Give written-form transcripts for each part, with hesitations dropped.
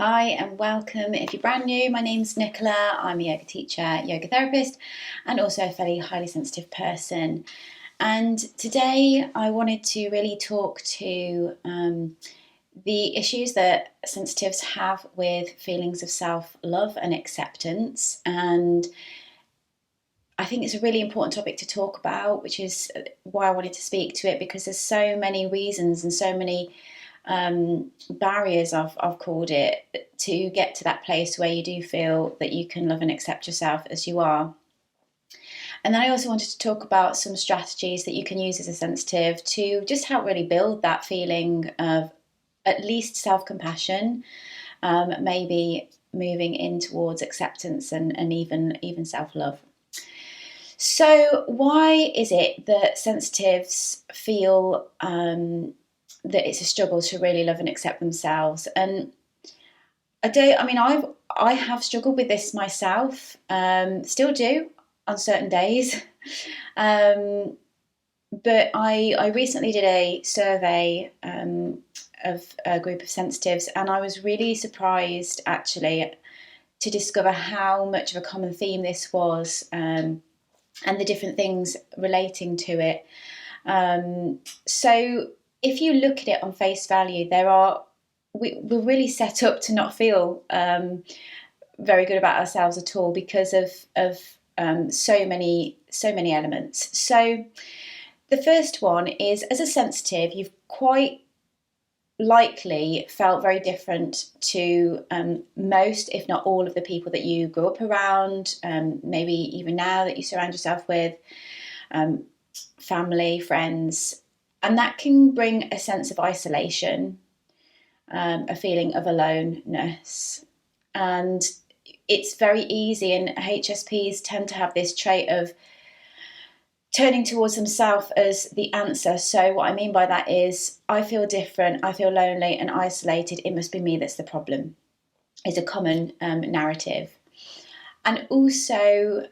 Hi and welcome. If you're brand new, my name's Nicola. I'm a yoga teacher, yoga therapist, and also a fairly highly sensitive person. And today I wanted to really talk to the issues that sensitives have with feelings of self-love and acceptance. And I think it's a really important topic to talk about, which is why I wanted to speak to it, because there's so many reasons and so many barriers, I've called it, to get to that place where you do feel that you can love and accept yourself as you are. And then I also wanted to talk about some strategies that you can use as a sensitive to just help really build that feeling of at least self-compassion, maybe moving in towards acceptance and even self-love. So why is it that sensitives feel that it's a struggle to really love and accept themselves? And I have struggled with this myself, still do on certain days. But I recently did a survey of a group of sensitives, and I was really surprised actually to discover how much of a common theme this was, and the different things relating to it. So if you look at it on face value, we're really set up to not feel very good about ourselves at all because of so many elements. So the first one is, as a sensitive, you've quite likely felt very different to most, if not all, of the people that you grew up around, maybe even now that you surround yourself with, family, friends, and that can bring a sense of isolation, a feeling of aloneness. And it's very easy, and HSPs tend to have this trait of turning towards themselves as the answer. So what I mean by that is, I feel different, I feel lonely and isolated, it must be me that's the problem, is a common narrative. And also,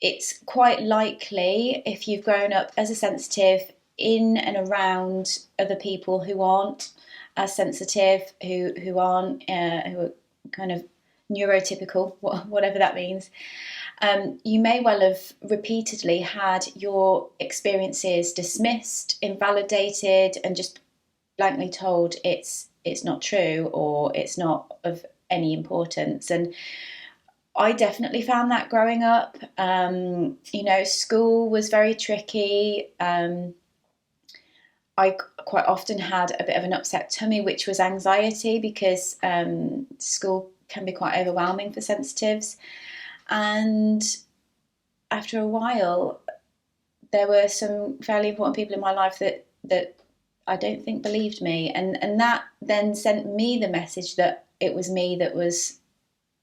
it's quite likely, if you've grown up as a sensitive in and around other people who aren't as sensitive, who aren't who are kind of neurotypical, whatever that means, you may well have repeatedly had your experiences dismissed, invalidated, and just blankly told it's not true or it's not of any importance. And I definitely found that growing up. School was very tricky. I quite often had a bit of an upset tummy, which was anxiety, because school can be quite overwhelming for sensitives. And after a while, there were some fairly important people in my life that I don't think believed me, and that then sent me the message that it was me that was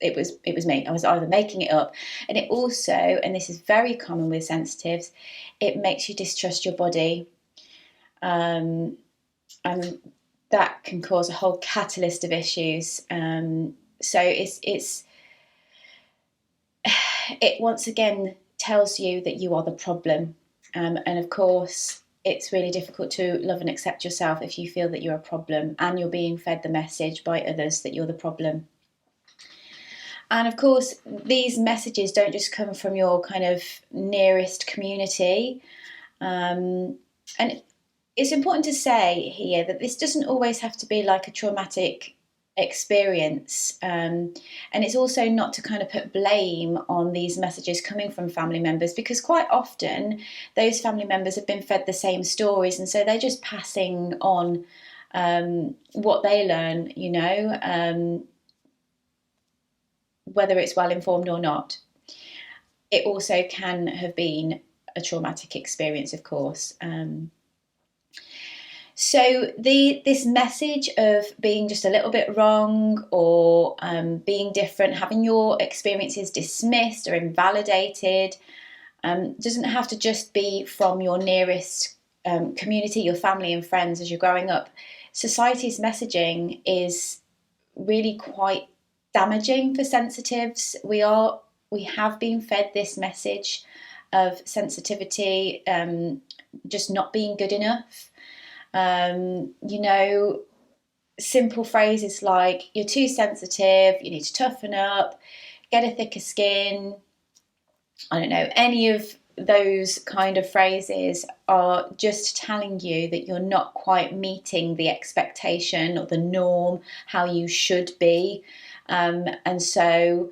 it was me. I was either making it up. And it also, and this is very common with sensitives, it makes you distrust your body, and that can cause a whole catalyst of issues. So it once again tells you that you are the problem, and of course it's really difficult to love and accept yourself if you feel that you're a problem and you're being fed the message by others that you're the problem. And of course, these messages don't just come from your kind of nearest community. And it's important to say here that this doesn't always have to be like a traumatic experience. And it's also not to kind of put blame on these messages coming from family members, because quite often those family members have been fed the same stories. And so they're just passing on what they learn, whether it's well informed or not. It also can have been a traumatic experience, of course. So this message of being just a little bit wrong, or being different, having your experiences dismissed or invalidated, doesn't have to just be from your nearest community, your family and friends as you're growing up. Society's messaging is really quite damaging for sensitives. We have been fed this message of sensitivity, just not being good enough. simple phrases like, you're too sensitive, you need to toughen up, get a thicker skin, I don't know, any of those kind of phrases are just telling you that you're not quite meeting the expectation or the norm, how you should be. And so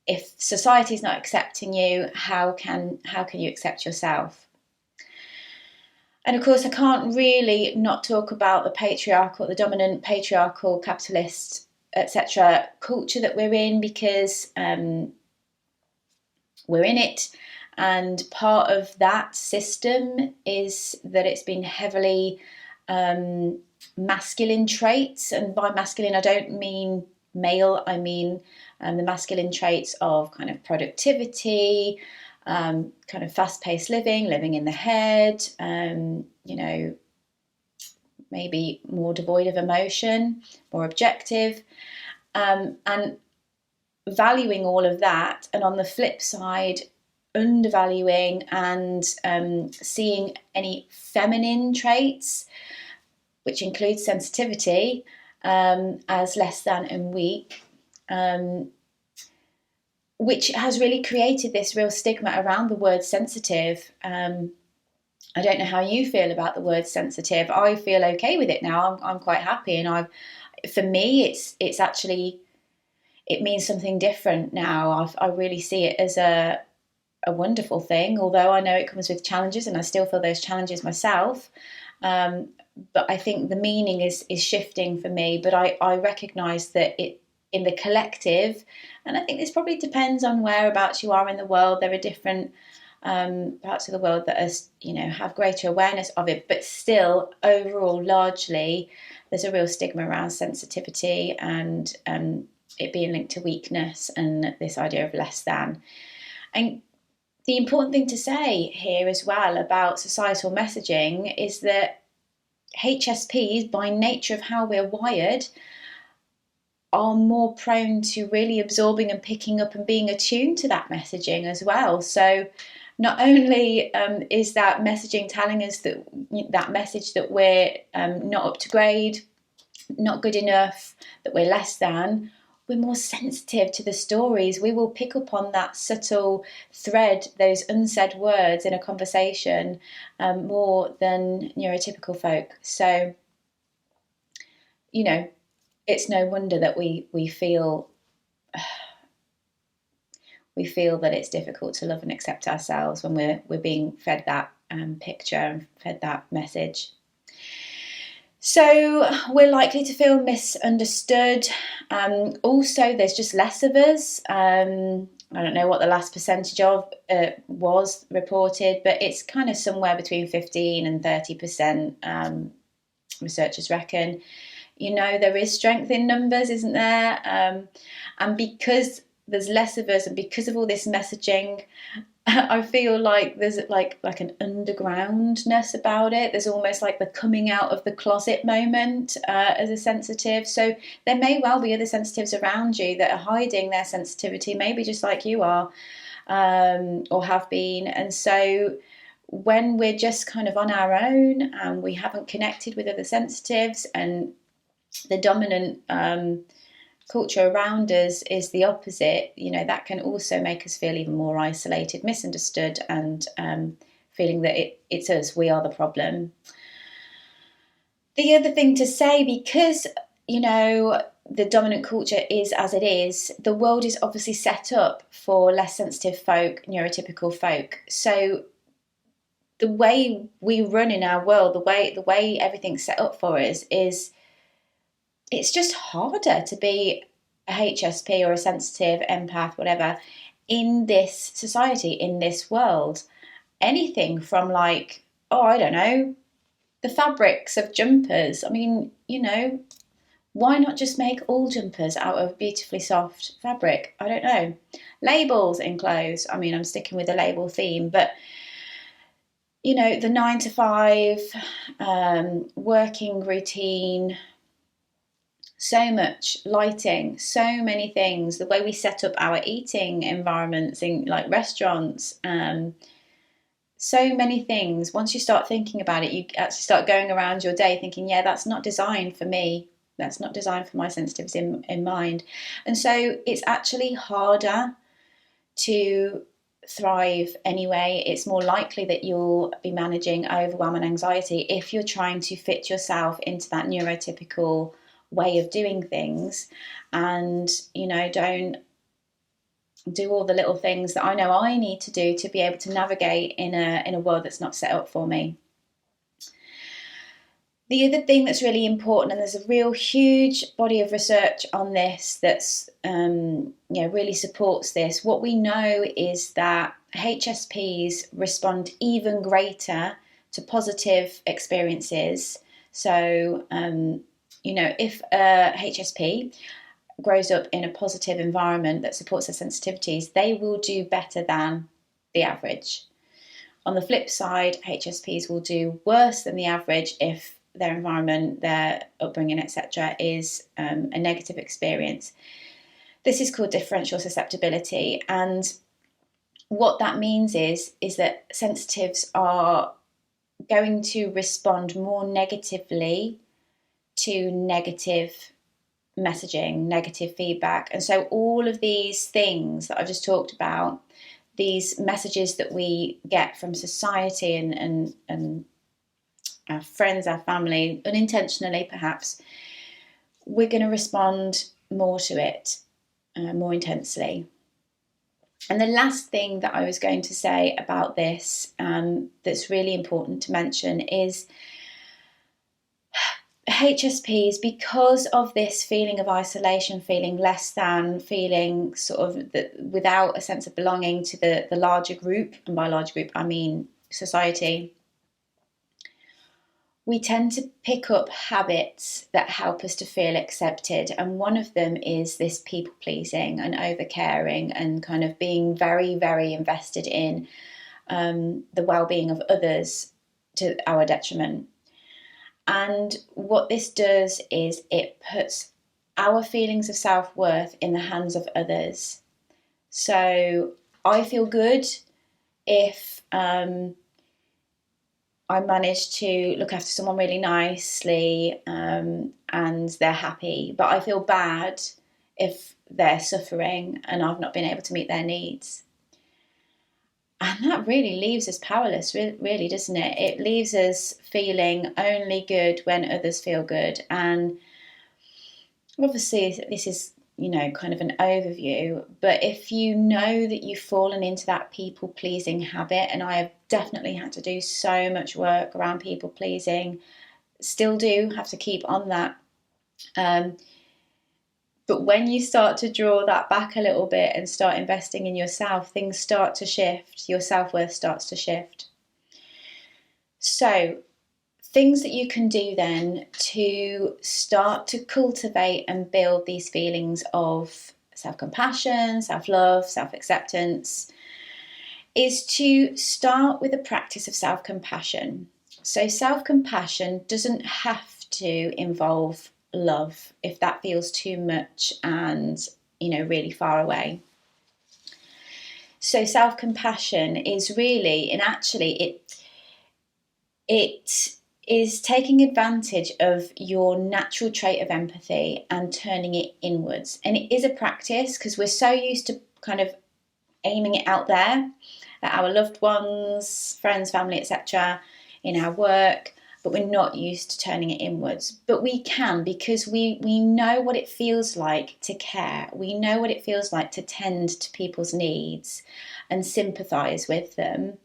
if society is not accepting you, how can you accept yourself? And of course, I can't really not talk about the dominant patriarchal, capitalist, etc. culture that we're in, because we're in it. And part of that system is that it's been heavily masculine traits. And by masculine, I don't mean male, I mean the masculine traits of kind of productivity, kind of fast-paced living in the head, maybe more devoid of emotion, more objective, and valuing all of that. And on the flip side, undervaluing and seeing any feminine traits, which includes sensitivity, as less than and weak, which has really created this real stigma around the word sensitive. I don't know how you feel about the word sensitive. I feel okay with it now. I'm quite happy, and for me, it's actually, it means something different now. I really see it as a wonderful thing, although I know it comes with challenges, and I still feel those challenges myself. But I think the meaning is shifting for me. But I recognise that it, in the collective, and I think this probably depends on whereabouts you are in the world. There are different parts of the world that are, have greater awareness of it, but still, overall, largely, there's a real stigma around sensitivity and it being linked to weakness and this idea of less than. And the important thing to say here as well about societal messaging is that HSPs, by nature of how we're wired, are more prone to really absorbing and picking up and being attuned to that messaging as well. So not only is that messaging telling us that message that we're not up to grade, not good enough, that we're less than, we're more sensitive to the stories. We will pick up on that subtle thread, those unsaid words in a conversation, more than neurotypical folk. So, it's no wonder that we feel that it's difficult to love and accept ourselves when we're being fed that picture and fed that message. So we're likely to feel misunderstood. Also, there's just less of us. I don't know what the last percentage of was reported, but it's kind of somewhere between 15 and 30%, researchers reckon. There is strength in numbers, isn't there? And because there's less of us and because of all this messaging, I feel like there's like an undergroundness about it. There's almost like the coming out of the closet moment as a sensitive. So there may well be other sensitives around you that are hiding their sensitivity, maybe just like you are, or have been. And so when we're just kind of on our own and we haven't connected with other sensitives, and the dominant culture around us is the opposite, that can also make us feel even more isolated, misunderstood, and feeling that it's us, we are the problem. The other thing to say, because the dominant culture is as it is, the world is obviously set up for less sensitive folk, neurotypical folk. So the way we run in our world, the way everything's set up for us is, it's just harder to be a HSP or a sensitive empath, whatever, in this society, in this world. Anything from I don't know, the fabrics of jumpers. I mean, why not just make all jumpers out of beautifully soft fabric? I don't know. Labels in clothes. I mean, I'm sticking with the label theme, but the 9 to 5 working routine, so much lighting, so many things, the way we set up our eating environments in restaurants, so many things. Once you start thinking about it, you actually start going around your day thinking, yeah, that's not designed for me. That's not designed for my sensitives in mind. And so it's actually harder to thrive anyway. It's more likely that you'll be managing overwhelm and anxiety if you're trying to fit yourself into that neurotypical way of doing things, and don't do all the little things that I know I need to do to be able to navigate in a world that's not set up for me. The other thing that's really important, and there's a real huge body of research on this that's really supports this. What we know is that HSPs respond even greater to positive experiences. So, if a HSP grows up in a positive environment that supports their sensitivities, they will do better than the average. On the flip side, HSPs will do worse than the average if their environment, their upbringing, etc., is a negative experience. This is called differential susceptibility, and what that means is that sensitives are going to respond more negatively to negative messaging, negative feedback. And so all of these things that I've just talked about, these messages that we get from society and our friends, our family, unintentionally perhaps, we're going to respond more to it, more intensely. And the last thing that I was going to say about this, that's really important to mention, is HSPs, because of this feeling of isolation, feeling less than, feeling sort of without a sense of belonging to the larger group, and by large group I mean society, we tend to pick up habits that help us to feel accepted. And one of them is this people pleasing and over caring and kind of being very, very invested in the well-being of others to our detriment. And what this does is it puts our feelings of self-worth in the hands of others. So I feel good if I manage to look after someone really nicely and they're happy, but I feel bad if they're suffering and I've not been able to meet their needs. And that really leaves us powerless, really, doesn't it? It leaves us feeling only good when others feel good. And obviously this is, kind of an overview, but if you know that you've fallen into that people pleasing habit, and I have definitely had to do so much work around people pleasing, still do have to keep on that. But when you start to draw that back a little bit and start investing in yourself, things start to shift, your self-worth starts to shift. So things that you can do then to start to cultivate and build these feelings of self-compassion, self-love, self-acceptance is to start with a practice of self-compassion. So self-compassion doesn't have to involve love if that feels too much and, really far away. So self-compassion is really, and actually it is taking advantage of your natural trait of empathy and turning it inwards. And it is a practice because we're so used to kind of aiming it out there at our loved ones, friends, family, etc., in our work, but we're not used to turning it inwards. But we can, because we know what it feels like to care. We know what it feels like to tend to people's needs and sympathise with them.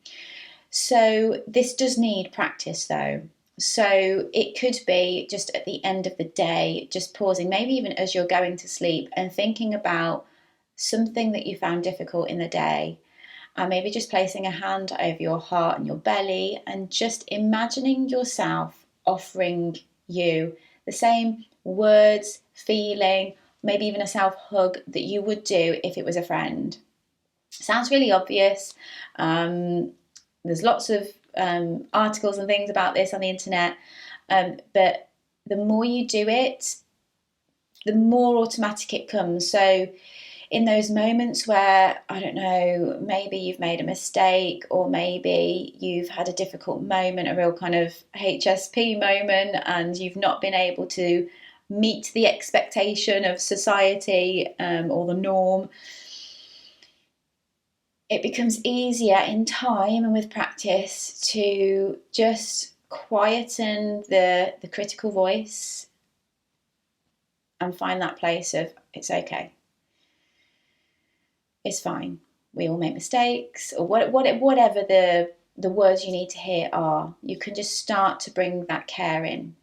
So this does need practice though. So it could be just at the end of the day, just pausing, maybe even as you're going to sleep, and thinking about something that you found difficult in the day, and maybe just placing a hand over your heart and your belly and just imagining yourself offering you the same words, feeling, maybe even a self-hug that you would do if it was a friend. Sounds really obvious. There's lots of articles and things about this on the internet, but the more you do it, the more automatic it comes. So in those moments where, I don't know, maybe you've made a mistake, or maybe you've had a difficult moment, a real kind of HSP moment, and you've not been able to meet the expectation of society or the norm, it becomes easier in time and with practice to just quieten the critical voice and find that place of, it's okay, it's fine, we all make mistakes, or whatever the words you need to hear are. You can just start to bring that care in.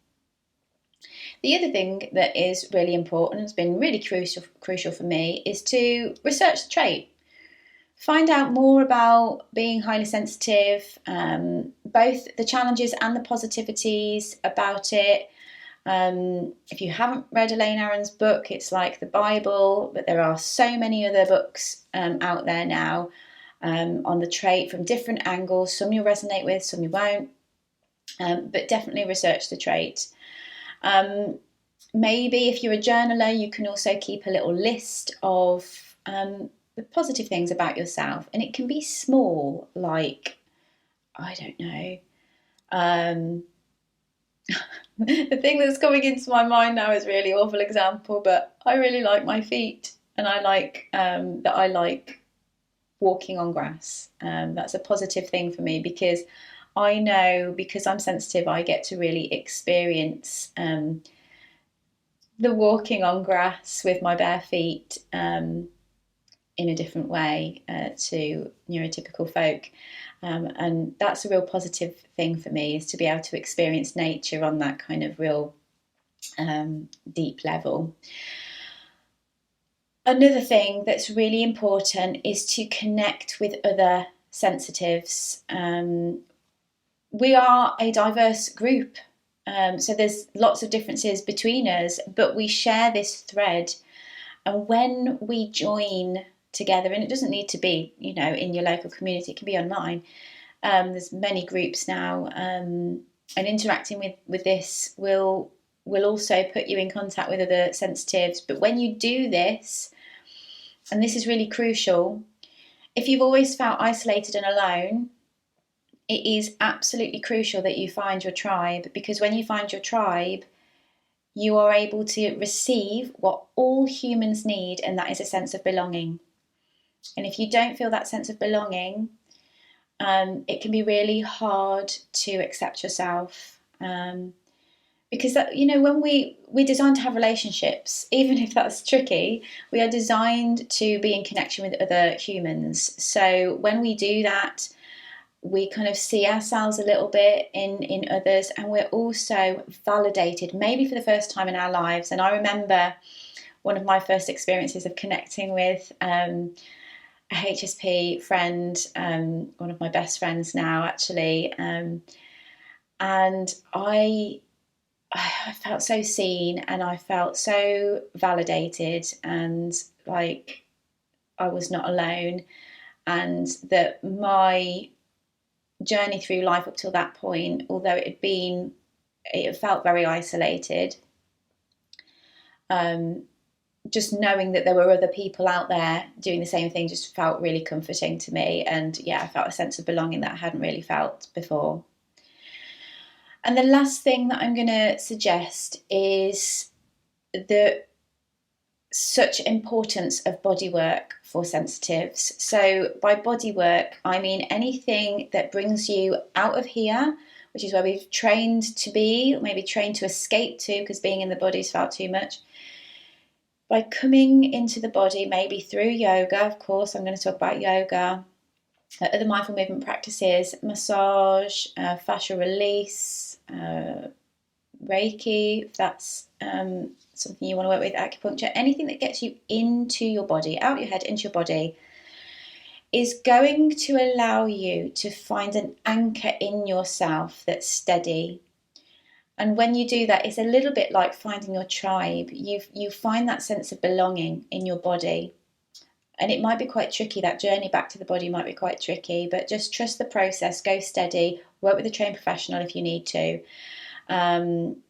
The other thing that is really important, has been really crucial for me, is to research the trait. Find out more about being highly sensitive, both the challenges and the positivities about it. If you haven't read Elaine Aron's book, it's like the Bible, but there are so many other books out there now on the trait from different angles. Some you'll resonate with, some you won't, but definitely research the trait. Maybe if you're a journaler, you can also keep a little list of the positive things about yourself, and it can be small, like, I don't know, the thing that's coming into my mind now is a really awful example, but I really like my feet, and I like that I like walking on grass. That's a positive thing for me, because I know, because I'm sensitive, I get to really experience the walking on grass with my bare feet in a different way to neurotypical folk. And that's a real positive thing for me, is to be able to experience nature on that kind of real deep level. Another thing that's really important is to connect with other sensitives. We are a diverse group, so there's lots of differences between us, but we share this thread. And when we join together, and it doesn't need to be, in your local community, it can be online. There's many groups now, and interacting with this will also put you in contact with other sensitives. But when you do this, and this is really crucial, if you've always felt isolated and alone, it is absolutely crucial that you find your tribe, because when you find your tribe, you are able to receive what all humans need, and that is a sense of belonging. And if you don't feel that sense of belonging, it can be really hard to accept yourself. Because when we're designed to have relationships, even if that's tricky, we are designed to be in connection with other humans. So when we do that, we kind of see ourselves a little bit in others, and we're also validated, maybe for the first time in our lives. And I remember one of my first experiences of connecting with a HSP friend, one of my best friends now, actually, and I felt so seen, and I felt so validated, and like I was not alone, and that my journey through life up till that point, although it felt very isolated, just knowing that there were other people out there doing the same thing just felt really comforting to me. And I felt a sense of belonging that I hadn't really felt before. And the last thing that I'm going to suggest is the such importance of body work for sensitives. So by body work, I mean anything that brings you out of here, which is where we've trained to be, maybe trained to escape to, because being in the body's felt too much. By coming into the body, maybe through yoga, of course, I'm going to talk about yoga, other mindful movement practices, massage, fascial release, Reiki, if that's something you want to work with, acupuncture, anything that gets you into your body, out your head, into your body, is going to allow you to find an anchor in yourself that's steady. And when you do that, it's a little bit like finding your tribe. You find that sense of belonging in your body. And it might be quite tricky, that journey back to the body might be quite tricky, but just trust the process, go steady, work with a trained professional if you need to. And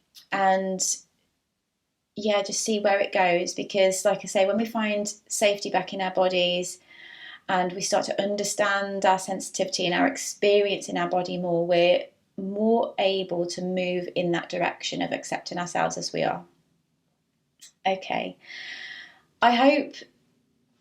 just see where it goes, because like I say, when we find safety back in our bodies and we start to understand our sensitivity and our experience in our body more, we're more able to move in that direction of accepting ourselves as we are. Okay, I hope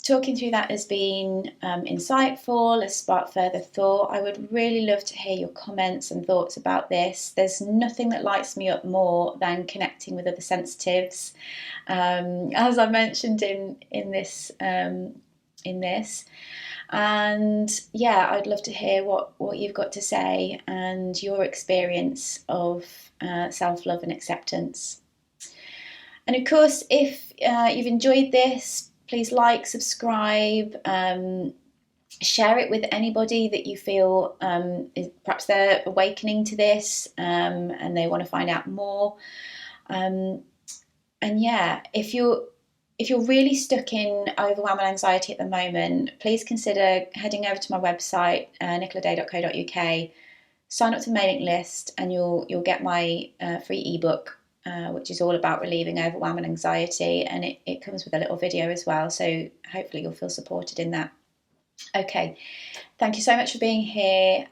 talking through that has been insightful, has sparked further thought. I would really love to hear your comments and thoughts about this. There's nothing that lights me up more than connecting with other sensitives. As I mentioned in this and yeah, I'd love to hear what you've got to say and your experience of self-love and acceptance. And of course, if you've enjoyed this, please like, subscribe, share it with anybody that you feel is perhaps they're awakening to this and they want to find out more. And yeah, if you're really stuck in overwhelm and anxiety at the moment, please consider heading over to my website, nicoladay.co.uk, sign up to the mailing list, and you'll get my free ebook, which is all about relieving overwhelm and anxiety, and it comes with a little video as well, so hopefully you'll feel supported in that. Okay, thank you so much for being here.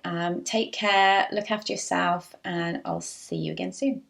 Take care, look after yourself, and I'll see you again soon.